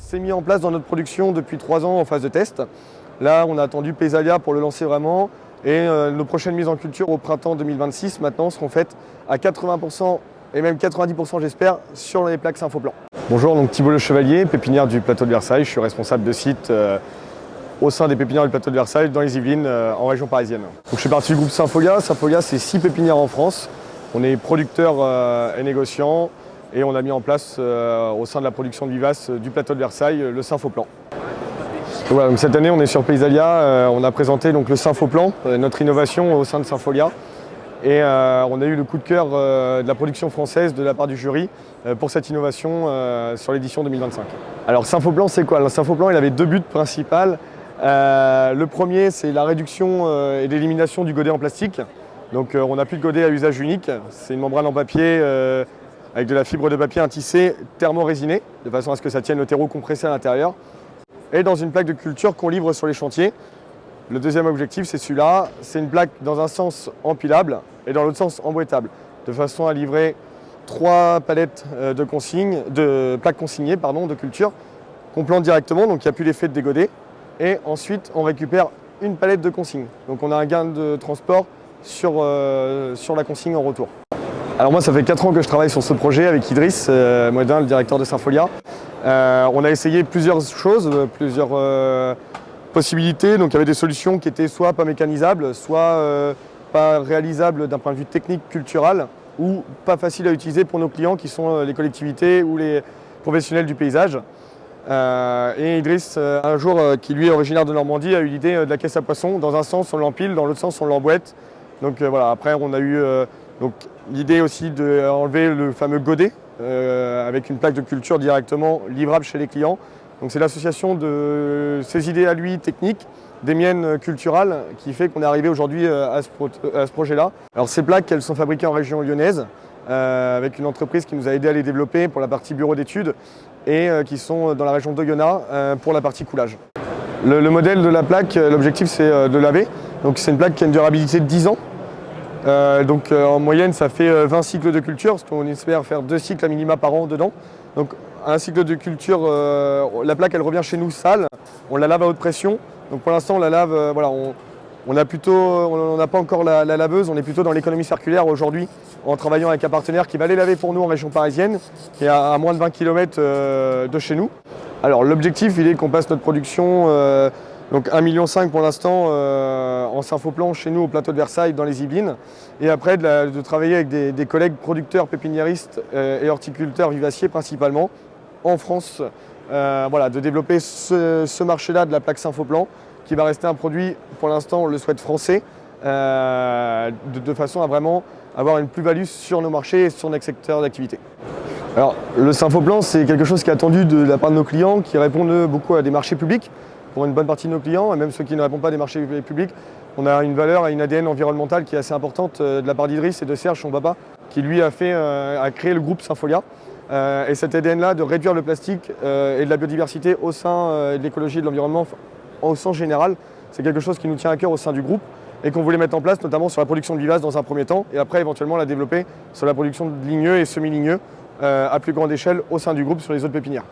s'est mis en place dans notre production depuis 3 ans en phase de test. Là, on a attendu Paysalia pour le lancer vraiment. Et nos prochaines mises en culture au printemps 2026 maintenant seront faites à 80% et même 90% j'espère sur les plaques Symfoplan. Bonjour, donc Thibault Le Chevalier, pépinière du plateau de Versailles. Je suis responsable de site au sein des pépinières du plateau de Versailles dans les Yvelines en région parisienne. Donc, je fais partie du groupe Sympholia. Sympholia, c'est 6 pépinières en France. On est producteur et négociant et on a mis en place au sein de la production de vivaces du plateau de Versailles le Symfoplan. Voilà, donc cette année on est sur Paysalia, on a présenté donc, le Symfoplan, notre innovation au sein de Sympholia. Et on a eu le coup de cœur de la production française de la part du jury pour cette innovation sur l'édition 2025. Alors Symfoplan c'est quoi? Le Symfoplan il avait 2 buts principaux. Le premier c'est la réduction et l'élimination du godet en plastique. Donc on n'a plus de godet à usage unique, c'est une membrane en papier avec de la fibre de papier intissée thermo-résinée, de façon à ce que ça tienne le terreau compressé à l'intérieur. Et dans une plaque de culture qu'on livre sur les chantiers. Le deuxième objectif, c'est celui-là. C'est une plaque dans un sens empilable et dans l'autre sens emboîtable, de façon à livrer 3 palettes de plaques consignées de culture qu'on plante directement, donc il n'y a plus l'effet de dégoder. Et ensuite, on récupère une palette de consignes. Donc on a un gain de transport sur la consigne en retour. Alors moi, ça fait 4 ans que je travaille sur ce projet avec Idriss Modin, le directeur de Sympholia. On a essayé plusieurs choses, plusieurs possibilités. Donc il y avait des solutions qui étaient soit pas mécanisables, soit pas réalisables d'un point de vue technique, culturel, ou pas faciles à utiliser pour nos clients qui sont les collectivités ou les professionnels du paysage. Et Idriss, un jour, qui lui est originaire de Normandie, a eu l'idée de la caisse à poissons. Dans un sens, on l'empile, dans l'autre sens, on l'emboîte. Donc voilà, après, on a eu l'idée aussi d'enlever le fameux godet avec une plaque de culture directement livrable chez les clients. Donc c'est l'association de ses idées à lui techniques, des miennes culturelles, qui fait qu'on est arrivé aujourd'hui à ce projet-là. Alors ces plaques, elles sont fabriquées en région lyonnaise, avec une entreprise qui nous a aidé à les développer pour la partie bureau d'études et qui sont dans la région d'Oyonnax pour la partie coulage. Le modèle de la plaque, l'objectif c'est de laver. Donc c'est une plaque qui a une durabilité de 10 ans. En moyenne ça fait 20 cycles de culture, parce qu'on espère faire 2 cycles à minima par an dedans. Donc un cycle de culture, la plaque elle revient chez nous sale, on la lave à haute pression. Donc pour l'instant on la lave, on n'a pas encore la laveuse, on est plutôt dans l'économie circulaire aujourd'hui en travaillant avec un partenaire qui va les laver pour nous en région parisienne, qui est à moins de 20 km de chez nous. Alors l'objectif il est qu'on passe notre production, donc 1,5 million pour l'instant en Symfoplan chez nous au plateau de Versailles dans les Yvelines. Et après de travailler avec des collègues producteurs, pépiniéristes et horticulteurs vivaciers principalement en France. De développer ce marché-là de la plaque Symfoplan qui va rester un produit pour l'instant on le souhaite français de façon à vraiment avoir une plus-value sur nos marchés et sur notre secteur d'activité. Alors le Symfoplan c'est quelque chose qui est attendu de la part de nos clients qui répondent beaucoup à des marchés publics. Pour une bonne partie de nos clients, et même ceux qui ne répondent pas à des marchés publics, on a une valeur et une ADN environnementale qui est assez importante de la part d'Idriss et de Serge, son papa, qui lui a créé le groupe Sympholia. Et cet ADN-là de réduire le plastique et de la biodiversité au sein de l'écologie et de l'environnement au sens général, c'est quelque chose qui nous tient à cœur au sein du groupe et qu'on voulait mettre en place notamment sur la production de vivaces dans un premier temps et après éventuellement la développer sur la production de ligneux et semi-ligneux à plus grande échelle au sein du groupe sur les autres pépinières.